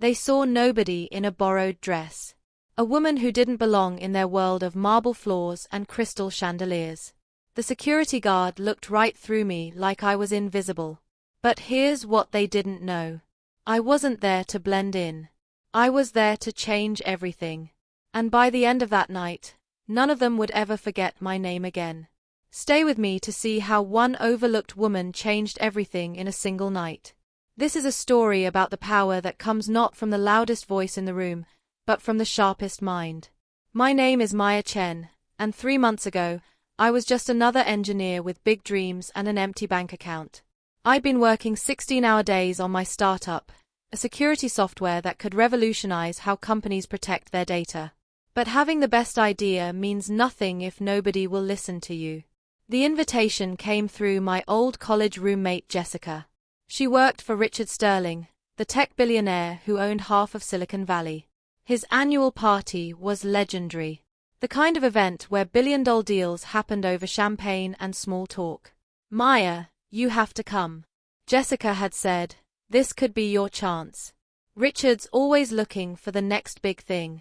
They saw nobody in a borrowed dress. A woman who didn't belong in their world of marble floors and crystal chandeliers. The security guard looked right through me like I was invisible. But here's what they didn't know. I wasn't there to blend in. I was there to change everything. And by the end of that night, none of them would ever forget my name again. Stay with me to see how one overlooked woman changed everything in a single night. This is a story about the power that comes not from the loudest voice in the room, but from the sharpest mind. My name is Maya Chen, and 3 months ago, I was just another engineer with big dreams and an empty bank account. I'd been working 16-hour days on my startup, a security software that could revolutionize how companies protect their data. But having the best idea means nothing if nobody will listen to you. The invitation came through my old college roommate Jessica. She worked for Richard Sterling, the tech billionaire who owned half of Silicon Valley. His annual party was legendary. The kind of event where billion-dollar deals happened over champagne and small talk. Maya, you have to come. Jessica had said, this could be your chance. Richard's always looking for the next big thing.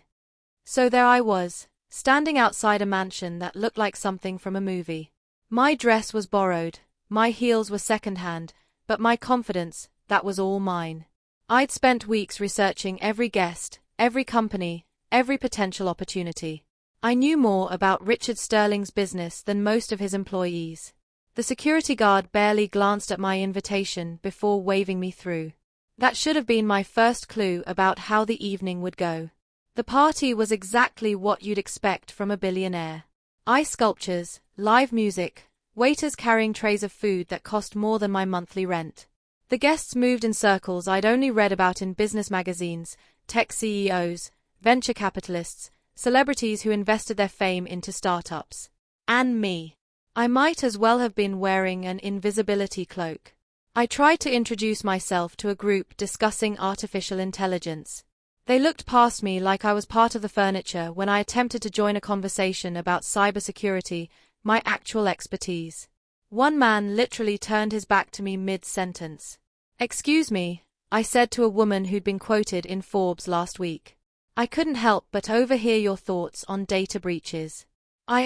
So there I was, standing outside a mansion that looked like something from a movie. My dress was borrowed, my heels were second-hand, but my confidence, that was all mine. I'd spent weeks researching every guest, every company, every potential opportunity. I knew more about Richard Sterling's business than most of his employees. The security guard barely glanced at my invitation before waving me through. That should have been my first clue about how the evening would go. The party was exactly what you'd expect from a billionaire. Ice sculptures, live music, waiters carrying trays of food that cost more than my monthly rent. The guests moved in circles I'd only read about in business magazines, tech CEOs, venture capitalists, celebrities who invested their fame into startups. And me. I might as well have been wearing an invisibility cloak. I tried to introduce myself to a group discussing artificial intelligence. They looked past me like I was part of the furniture when I attempted to join a conversation about cybersecurity, my actual expertise. One man literally turned his back to me mid-sentence. "Excuse me," I said to a woman who'd been quoted in Forbes last week. "I couldn't help but overhear your thoughts on data breaches." Are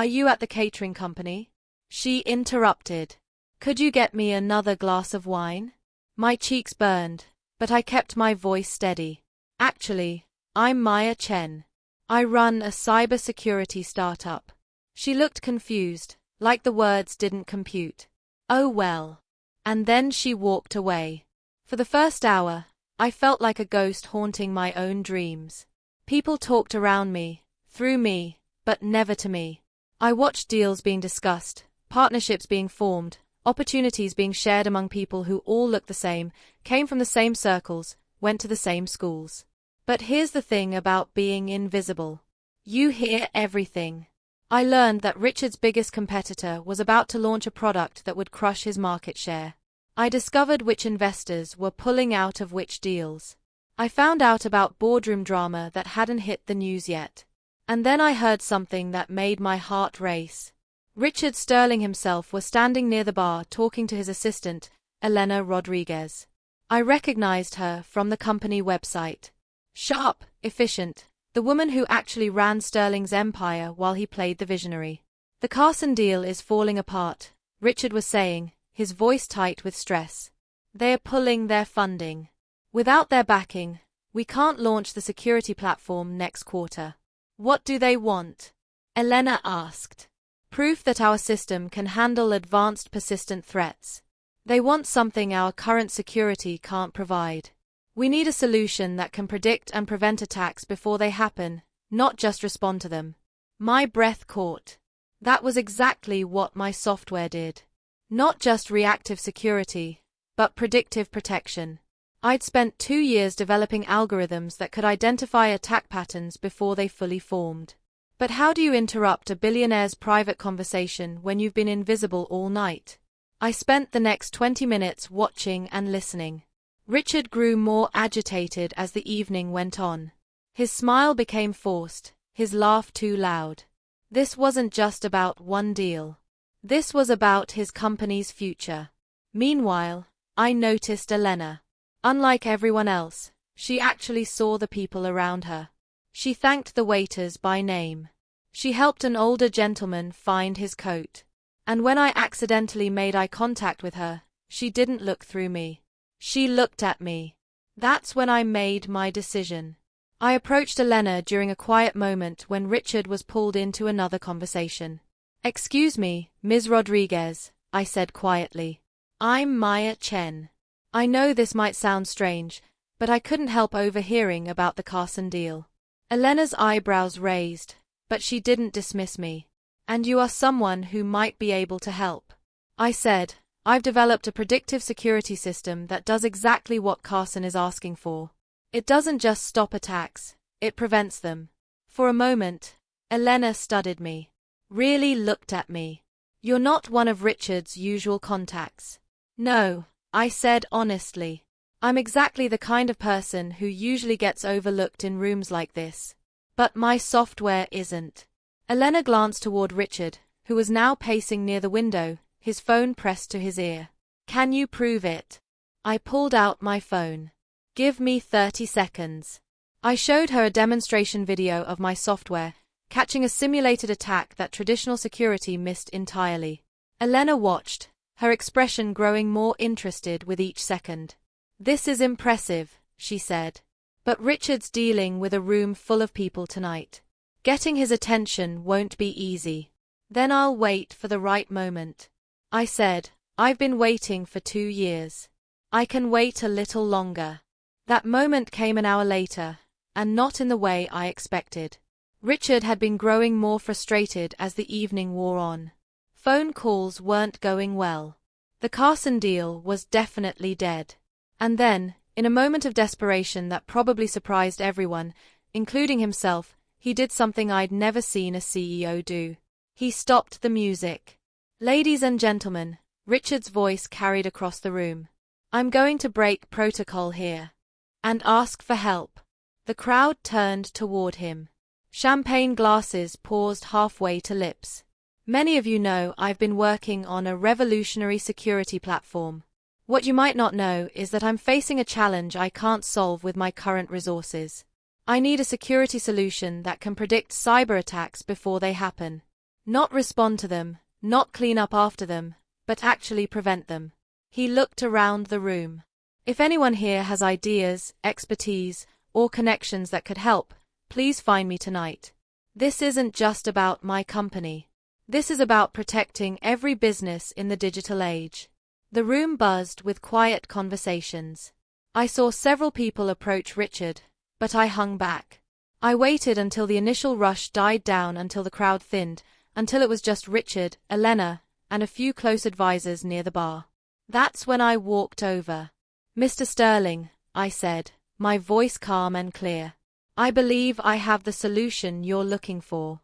you at the catering company?" She interrupted. "Could you get me another glass of wine?" My cheeks burned, but I kept my voice steady. "Actually, I'm Maya Chen. I run a cybersecurity startup." She looked confused, like the words didn't compute. "Oh well." And then she walked away. For the first hour, I felt like a ghost haunting my own dreams. People talked around me, through me, but never to me. I watched deals being discussed, partnerships being formed, opportunities being shared among people who all looked the same, came from the same circles, went to the same schools. But here's the thing about being invisible. You hear everything. I learned that Richard's biggest competitor was about to launch a product that would crush his market share. I discovered which investors were pulling out of which deals. I found out about boardroom drama that hadn't hit the news yet. And then I heard something that made my heart race. Richard Sterling himself was standing near the bar talking to his assistant, Elena Rodriguez. I recognized her from the company website. Sharp, efficient, the woman who actually ran Sterling's empire while he played the visionary. "The Carson deal is falling apart," Richard was saying, his voice tight with stress. "They are pulling their funding. Without their backing, we can't launch the security platform next quarter." "What do they want?" Elena asked. "Proof that our system can handle advanced persistent threats. They want something our current security can't provide. We need a solution that can predict and prevent attacks before they happen, not just respond to them." My breath caught. That was exactly what my software did. Not just reactive security, but predictive protection. I'd spent 2 years developing algorithms that could identify attack patterns before they fully formed. But how do you interrupt a billionaire's private conversation when you've been invisible all night? I spent the next 20 minutes watching and listening. Richard grew more agitated as the evening went on. His smile became forced, his laugh too loud. This wasn't just about one deal. This was about his company's future. Meanwhile, I noticed Elena. Unlike everyone else, she actually saw the people around her. She thanked the waiters by name. She helped an older gentleman find his coat. And when I accidentally made eye contact with her, she didn't look through me. She looked at me. That's when I made my decision. I approached Elena during a quiet moment when Richard was pulled into another conversation. "Excuse me, Ms. Rodriguez," I said quietly. "I'm Maya Chen. I know this might sound strange, but I couldn't help overhearing about the Carson deal." Elena's eyebrows raised, but she didn't dismiss me. "And you are someone who might be able to help," I said. "I've developed a predictive security system that does exactly what Carson is asking for. It doesn't just stop attacks, it prevents them." For a moment, Elena studied me. Really looked at me. "You're not one of Richard's usual contacts." "No," I said honestly. "I'm exactly the kind of person who usually gets overlooked in rooms like this. But my software isn't." Elena glanced toward Richard, who was now pacing near the window, his phone pressed to his ear. "Can you prove it?" I pulled out my phone. "Give me 30 seconds. I showed her a demonstration video of my software, catching a simulated attack that traditional security missed entirely. Elena watched, her expression growing more interested with each second. "This is impressive," she said. "But Richard's dealing with a room full of people tonight. Getting his attention won't be easy." "Then I'll wait for the right moment," I said. "I've been waiting for 2 years. I can wait a little longer." That moment came an hour later, and not in the way I expected. Richard had been growing more frustrated as the evening wore on. Phone calls weren't going well. The Carson deal was definitely dead. And then, in a moment of desperation that probably surprised everyone, including himself, he did something I'd never seen a CEO do. He stopped the music. "Ladies and gentlemen," Richard's voice carried across the room, "I'm going to break protocol here and ask for help." The crowd turned toward him. Champagne glasses paused halfway to lips. "Many of you know I've been working on a revolutionary security platform. What you might not know is that I'm facing a challenge I can't solve with my current resources. I need a security solution that can predict cyber attacks before they happen. Not respond to them, not clean up after them, but actually prevent them." He looked around the room. "If anyone here has ideas, expertise, or connections that could help, please find me tonight. This isn't just about my company. This is about protecting every business in the digital age." The room buzzed with quiet conversations. I saw several people approach Richard, but I hung back. I waited until the initial rush died down, until the crowd thinned, until it was just Richard, Elena, and a few close advisors near the bar. That's when I walked over. "Mr. Sterling," I said, my voice calm and clear. "I believe I have the solution you're looking for."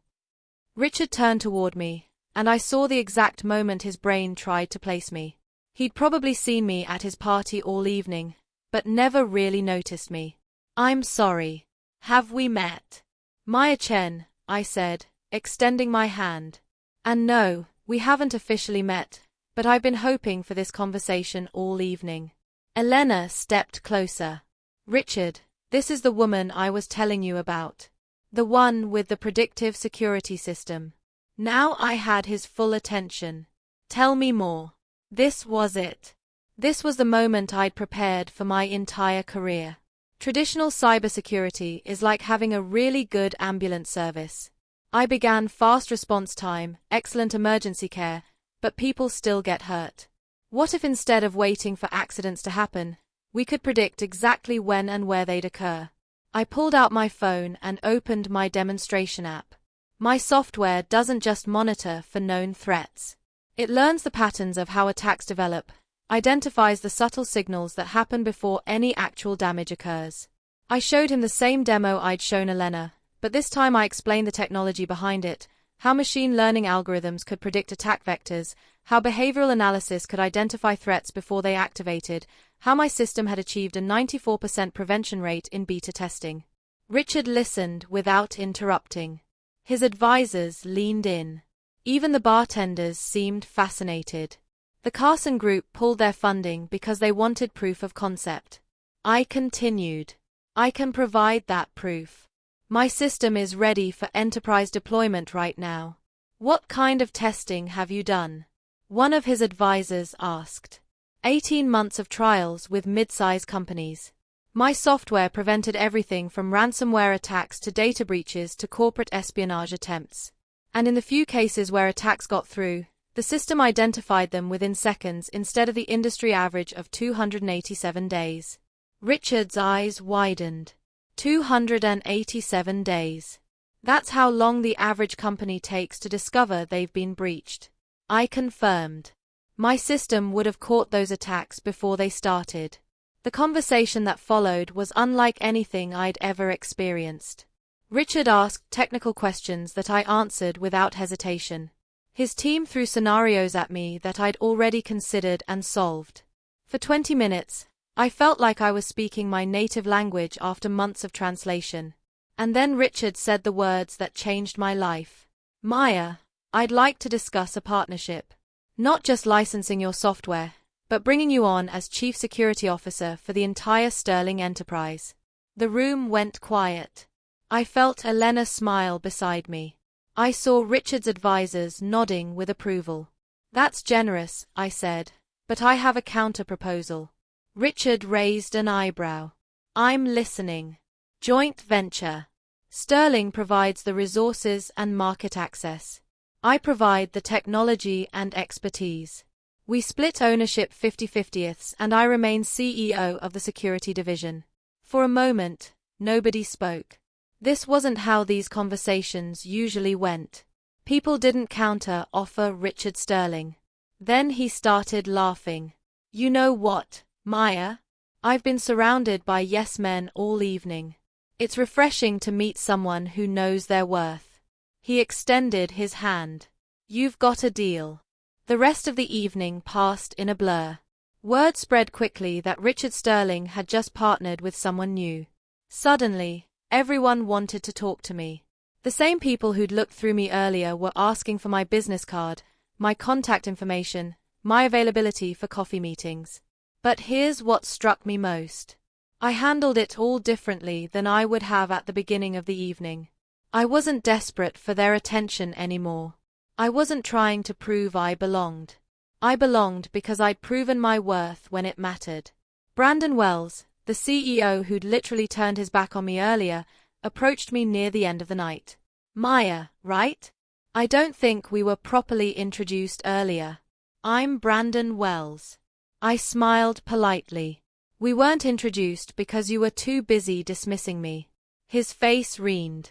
Richard turned toward me, and I saw the exact moment his brain tried to place me. He'd probably seen me at his party all evening, but never really noticed me. "I'm sorry. Have we met?" "Maya Chen," I said, extending my hand. "And no, we haven't officially met, but I've been hoping for this conversation all evening." Elena stepped closer. "Richard, this is the woman I was telling you about. The one with the predictive security system." Now I had his full attention. "Tell me more." This was it. This was the moment I'd prepared for my entire career. Traditional cybersecurity is like having a really good ambulance service. I began fast response time, excellent emergency care, but people still get hurt. What if instead of waiting for accidents to happen, we could predict exactly when and where they'd occur? I pulled out my phone and opened my demonstration app. My software doesn't just monitor for known threats. It learns the patterns of how attacks develop, identifies the subtle signals that happen before any actual damage occurs. I showed him the same demo I'd shown Elena, but this time I explained the technology behind it, how machine learning algorithms could predict attack vectors, how behavioral analysis could identify threats before they activated, how my system had achieved a 94% prevention rate in beta testing. Richard listened without interrupting. His advisors leaned in. Even the bartenders seemed fascinated. The Carson Group pulled their funding because they wanted proof of concept. I continued. I can provide that proof. My system is ready for enterprise deployment right now. What kind of testing have you done? One of his advisors asked. 18 months of trials with mid-size companies. My software prevented everything from ransomware attacks to data breaches to corporate espionage attempts. And in the few cases where attacks got through, the system identified them within seconds instead of the industry average of 287 days. Richard's eyes widened. 287 days. That's how long the average company takes to discover they've been breached. I confirmed. My system would have caught those attacks before they started. The conversation that followed was unlike anything I'd ever experienced. Richard asked technical questions that I answered without hesitation. His team threw scenarios at me that I'd already considered and solved. For 20 minutes, I felt like I was speaking my native language after months of translation. And then Richard said the words that changed my life. Maya, I'd like to discuss a partnership. Not just licensing your software, but bringing you on as Chief Security Officer for the entire Sterling enterprise. The room went quiet. I felt Elena smile beside me. I saw Richard's advisors nodding with approval. That's generous, I said, but I have a counter-proposal. Richard raised an eyebrow. I'm listening. Joint venture. Sterling provides the resources and market access. I provide the technology and expertise. We split ownership 50/50 and I remain CEO of the security division. For a moment, nobody spoke. This wasn't how these conversations usually went. People didn't counter-offer Richard Sterling. Then he started laughing. You know what, Maya? I've been surrounded by yes men all evening. It's refreshing to meet someone who knows their worth. He extended his hand. You've got a deal. The rest of the evening passed in a blur. Word spread quickly that Richard Sterling had just partnered with someone new. Suddenly, everyone wanted to talk to me. The same people who'd looked through me earlier were asking for my business card, my contact information, my availability for coffee meetings. But here's what struck me most. I handled it all differently than I would have at the beginning of the evening. I wasn't desperate for their attention anymore. I wasn't trying to prove I belonged. I belonged because I'd proven my worth when it mattered. Brandon Wells, the CEO who'd literally turned his back on me earlier, approached me near the end of the night. Maya, right? I don't think we were properly introduced earlier. I'm Brandon Wells. I smiled politely. We weren't introduced because you were too busy dismissing me. His face wrined.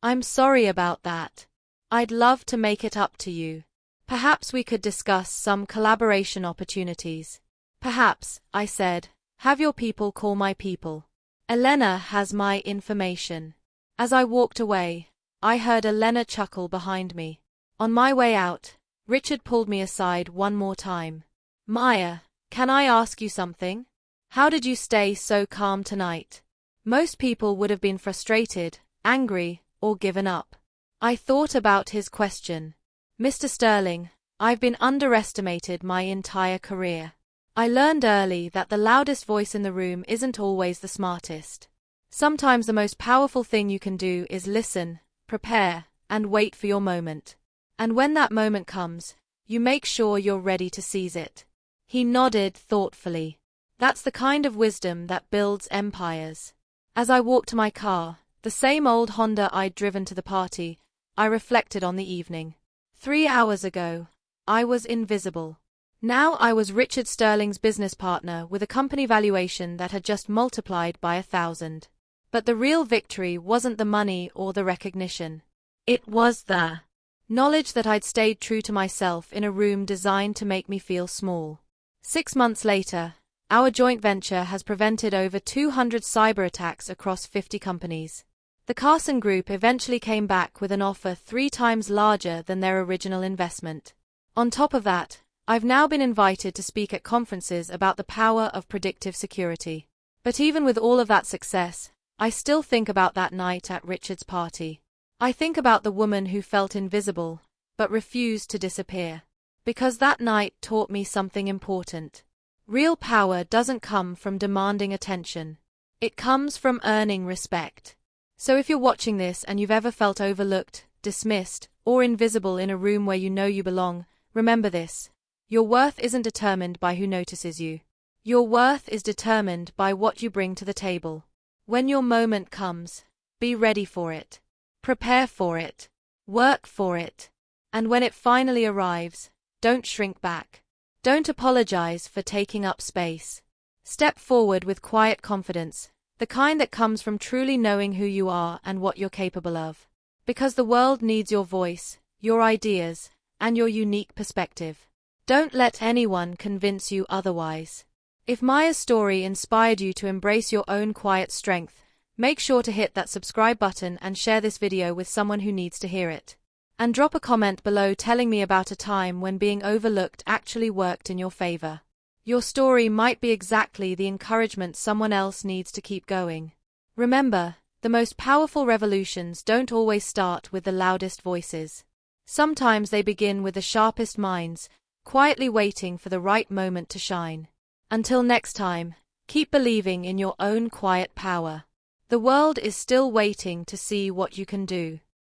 I'm sorry about that. I'd love to make it up to you. Perhaps we could discuss some collaboration opportunities. Perhaps, I said, have your people call my people. Elena has my information. As I walked away, I heard Elena chuckle behind me. On my way out, Richard pulled me aside one more time. Maya, can I ask you something? How did you stay so calm tonight? Most people would have been frustrated, angry, or given up. I thought about his question. Mr. Sterling, I've been underestimated my entire career. I learned early that the loudest voice in the room isn't always the smartest. Sometimes the most powerful thing you can do is listen, prepare, and wait for your moment. And when that moment comes, you make sure you're ready to seize it. He nodded thoughtfully. That's the kind of wisdom that builds empires. As I walked to my car, the same old Honda I'd driven to the party, I reflected on the evening. 3 hours ago, I was invisible. Now I was Richard Sterling's business partner with a company valuation that had just multiplied by 1,000. But the real victory wasn't the money or the recognition. It was the knowledge that I'd stayed true to myself in a room designed to make me feel small. 6 months later, our joint venture has prevented over 200 cyber attacks across 50 companies. The Carson Group eventually came back with an offer 3 times larger than their original investment. On top of that, I've now been invited to speak at conferences about the power of predictive security. But even with all of that success, I still think about that night at Richard's party. I think about the woman who felt invisible, but refused to disappear. Because that night taught me something important. Real power doesn't come from demanding attention. It comes from earning respect. So if you're watching this and you've ever felt overlooked, dismissed, or invisible in a room where you know you belong, remember this. Your worth isn't determined by who notices you. Your worth is determined by what you bring to the table. When your moment comes, be ready for it. Prepare for it. Work for it. And when it finally arrives, don't shrink back. Don't apologize for taking up space. Step forward with quiet confidence, the kind that comes from truly knowing who you are and what you're capable of. Because the world needs your voice, your ideas, and your unique perspective. Don't let anyone convince you otherwise. If Maya's story inspired you to embrace your own quiet strength, make sure to hit that subscribe button and share this video with someone who needs to hear it. And drop a comment below telling me about a time when being overlooked actually worked in your favor. Your story might be exactly the encouragement someone else needs to keep going. Remember, the most powerful revolutions don't always start with the loudest voices. Sometimes they begin with the sharpest minds, quietly waiting for the right moment to shine. Until next time, keep believing in your own quiet power. The world is still waiting to see what you can do.